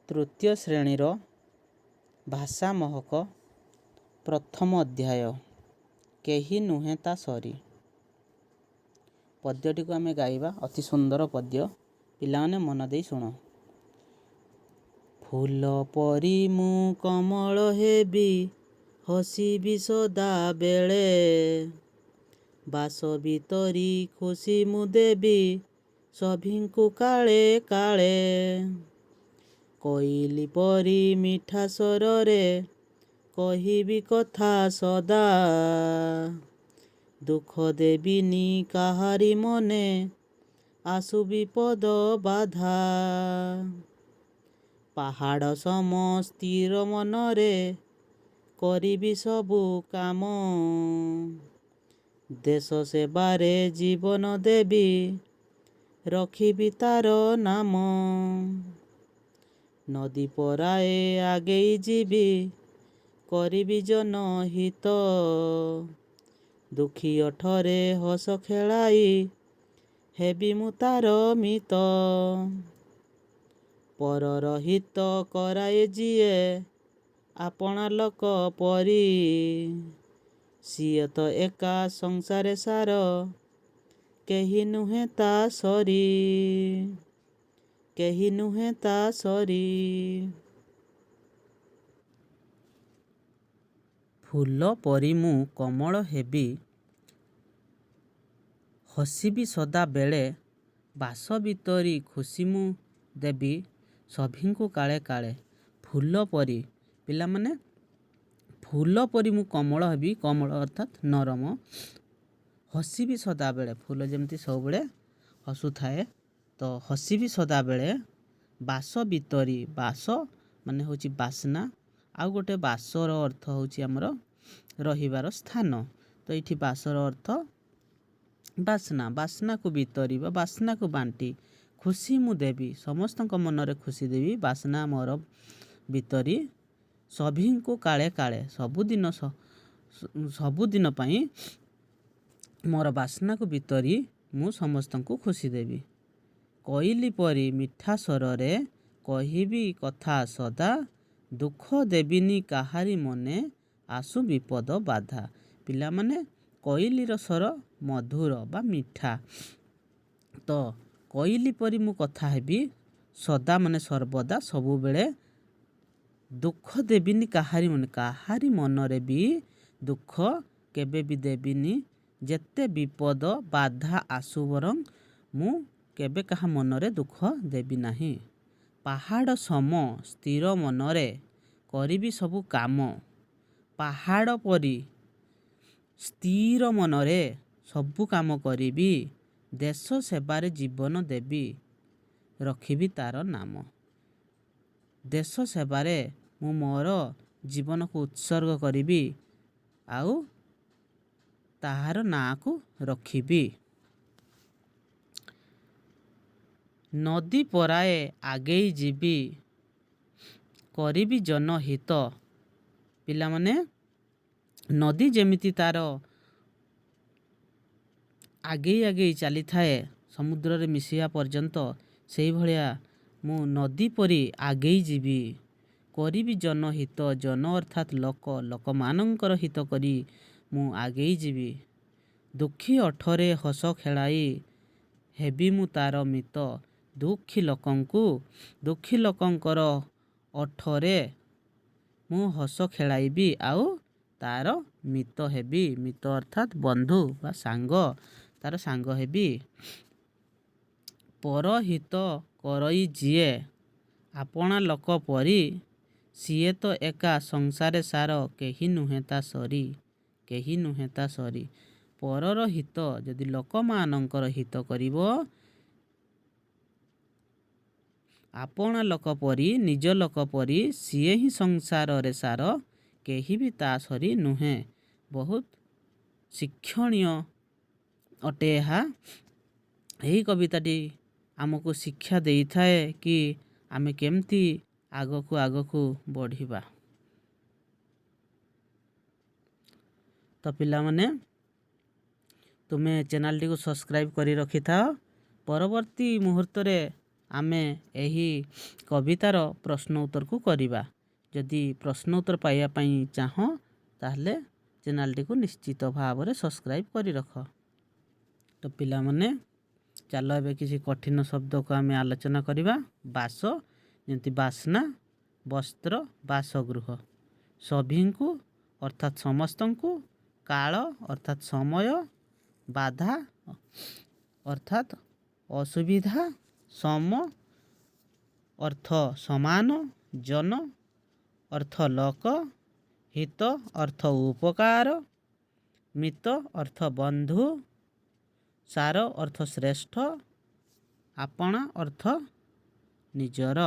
ତୃତୀୟ ଶ୍ରେଣୀର ଭାଷା ମହକ ପ୍ରଥମ ଅଧ୍ୟାୟ କେହି ନୁହେଁ ତା ସରି। ପଦ୍ୟଟିକୁ ଆମେ ଗାଇବା। ଅତି ସୁନ୍ଦର ପଦ୍ୟ, ପିଲାମାନେ ମନ ଦେଇ ଶୁଣ। ଫୁଲ ପରି ମୁଁ କମଳ ହେବି, ହସିବି ସଦାବେଳେ, ବାସ ଭିତରି ଖୁସି ମୁଁ ଦେବି, ସଭିଙ୍କୁ କାଳେ କାଳେ। କୋଇଲି ପରି ମିଠା ସ୍ୱରରେ କହିବି କଥା ସଦା, ଦୁଃଖ ଦେବିନି କାହାରି ମନେ, ଆସୁ ବିପଦ ବାଧା। ପାହାଡ଼ ସମ ସ୍ଥିର ମନରେ କରିବି ସବୁ କାମ, ଦେଶ ସେବାରେ ଜୀବନ ଦେବି, ରଖିବି ତାର ନାମ। ନଦୀ ପରାଏ ଆଗେଇ ଯିବି, କରିବି ଜନହିତ, ଦୁଃଖୀ ଓଠରେ ହସ ଖେଳାଇ, ହେବି ମୁଁ ତାର ମିତ। ପରର ହିତ କରାଏ ଯିଏ ଆପଣା ଲୋକ ପରି, ସିଏ ତ ଏକା ସଂସାରେ ସାର, କେହି ନୁହେଁ ତା ସରି, କେହି ନୁହେଁ ତା ସରି। ଫୁଲ ପରି ମୁଁ କମଳ ହେବି, ହସିବି ସଦାବେଳେ, ବାସ ଭିତରି ଖୁସି ମୁଁ ଦେବି, ସଭିଙ୍କୁ କାଳେ କାଳେ। ଫୁଲ ପରି, ପିଲାମାନେ ଫୁଲ ପରି ମୁଁ କମଳ ହେବି। କମଳ ଅର୍ଥାତ୍ ନରମ। ହସିବି ସଦାବେଳେ, ଫୁଲ ଯେମିତି ସବୁବେଳେ ହସୁଥାଏ, ତ ହସିବି ସଦାବେଳେ। ବାସ ଭିତରି, ବାସ ମାନେ ହେଉଛି ବାସ୍ନା, ଆଉ ଗୋଟେ ବାସର ଅର୍ଥ ହେଉଛି ଆମର ରହିବାର ସ୍ଥାନ। ତ ଏଇଠି ବାସର ଅର୍ଥ ବାସ୍ନା, ବାସ୍ନାକୁ ଭିତରି ବା ବାସ୍ନାକୁ ବାଣ୍ଟି ଖୁସି ମୁଁ ଦେବି, ସମସ୍ତଙ୍କ ମନରେ ଖୁସି ଦେବି, ବାସ୍ନା ମୋର ଭିତରି, ସଭିଙ୍କୁ କାଳେ କାଳେ, ସବୁଦିନ ପାଇଁ ମୋର ବାସ୍ନାକୁ ଭିତରି ମୁଁ ସମସ୍ତଙ୍କୁ ଖୁସି ଦେବି। କୋଇଲି ପରି ମିଠା ସ୍ୱରରେ କହିବି କଥା ସଦା, ଦୁଃଖ ଦେବିନି କାହାରି ମନେ, ଆସୁ ବିପଦ ବାଧା। ପିଲାମାନେ କୋଇଲିର ସ୍ୱର ମଧୁର ବା ମିଠା। ତ କୋଇଲି ପରି ମୁଁ କଥା ହେବି, ସଦା ମାନେ ସର୍ବଦା, ସବୁବେଳେ, ଦୁଃଖ ଦେବିନି କାହାରି ମନେ, କାହାରି ମନରେ ବି ଦୁଃଖ କେବେ ବି ଦେବିନି, ଯେତେ ବିପଦ ବାଧା ଆସୁ ବରଂ ମୁଁ କେବେ କାହା ମନରେ ଦୁଃଖ ଦେବି ନାହିଁ। ପାହାଡ଼ ସମ ସ୍ଥିର ମନରେ କରିବି ସବୁ କାମ, ପାହାଡ଼ ପରି ସ୍ଥିର ମନରେ ସବୁ କାମ କରିବି, ଦେଶ ସେବାରେ ଜୀବନ ଦେବି, ରଖିବି ତାର ନାମ। ଦେଶ ସେବାରେ ମୁଁ ମୋର ଜୀବନକୁ ଉତ୍ସର୍ଗ କରିବି, ଆଉ ତାହାର ନାଁକୁ ରଖିବି। ନଦୀ ପରାଏ ଆଗେଇ ଯିବି, କରିବି ଜନହିତ। ପିଲାମାନେ ନଦୀ ଯେମିତି ତାର ଆଗେଇ ଆଗେଇ ଚାଲିଥାଏ ସମୁଦ୍ରରେ ମିଶିବା ପର୍ଯ୍ୟନ୍ତ, ସେଇଭଳିଆ ମୁଁ ନଦୀ ପରି ଆଗେଇ ଯିବି, କରିବି ଜନହିତ। ଜନ ଅର୍ଥାତ୍ ଲୋକ, ଲୋକମାନଙ୍କର ହିତ କରି ମୁଁ ଆଗେଇ ଯିବି। ଦୁଃଖୀ ଓଠରେ ହସ ଖେଳାଇ, ହେବି ମୁଁ ତାର ମିତ। ଦୁଃଖୀ ଲୋକଙ୍କର ଓଠରେ ମୁଁ ହସ ଖେଳାଇବି, ଆଉ ତାର ମିତ ହେବି। ମିତ ଅର୍ଥାତ୍ ବନ୍ଧୁ ବା ସାଙ୍ଗ, ତାର ସାଙ୍ଗ ହେବି। ପରହିତ କରଇ ଯିଏ ଆପଣା ଲୋକ ପରି, ସିଏ ତ ଏକା ସଂସାରେ ସାର, କେହି ନୁହେଁ ତା ସରି, କେହି ନୁହେଁ ତା ସରି। ପରର ହିତ, ଯଦି ଲୋକମାନଙ୍କର ହିତ କରିବ, ଆପଣା ଲୋକ ପରି, ନିଜ ଲୋକ ପରି, ସିଏ ହିଁ ସଂସାରରେ ସାର, କେହି ବି ତା ସରି ନୁହେଁ। ବହୁତ ଶିକ୍ଷଣୀୟ ଅଟେ ଏହା। ଏହି କବିତାଟି ଆମକୁ ଶିକ୍ଷା ଦେଇଥାଏ କି ଆମେ କେମିତି ଆଗକୁ ଆଗକୁ ବଢ଼ିବା। ତ ପିଲାମାନେ ତୁମେ ଚ୍ୟାନେଲଟିକୁ ସବସ୍କ୍ରାଇବ୍ କରି ରଖିଥାଅ। ପରବର୍ତ୍ତୀ ମୁହୂର୍ତ୍ତରେ ଆମେ ଏହି କବିତାର ପ୍ରଶ୍ନ ଉତ୍ତରକୁ କରିବା। ଯଦି ପ୍ରଶ୍ନ ଉତ୍ତର ପାଇବା ପାଇଁ ଚାହଁ ତାହେଲେ ଚ୍ୟାନେଲଟିକୁ ନିଶ୍ଚିତ ଭାବରେ ସବସ୍କ୍ରାଇବ୍ କରି ରଖ। ତ ପିଲାମାନେ ଚାଲ ଏବେ କିଛି କଠିନ ଶବ୍ଦକୁ ଆମେ ଆଲୋଚନା କରିବା। ବାସ ଯେମିତି ବାସ୍ନା, ବସ୍ତ୍ର, ବାସଗୃହ। ସଭିଙ୍କୁ ଅର୍ଥାତ୍ ସମସ୍ତଙ୍କୁ, କାଳ ଅର୍ଥାତ୍ ସମୟ, ବାଧା ଅର୍ଥାତ୍ ଅସୁବିଧା, ସମ ଅର୍ଥ ସମାନ, ଜନ ଅର୍ଥ ଲୋକ, ହିତ ଅର୍ଥ ଉପକାର, ମିତ ଅର୍ଥ ବନ୍ଧୁ, ସାର ଅର୍ଥ ଶ୍ରେଷ୍ଠ, ଆପଣା ଅର୍ଥ ନିଜର।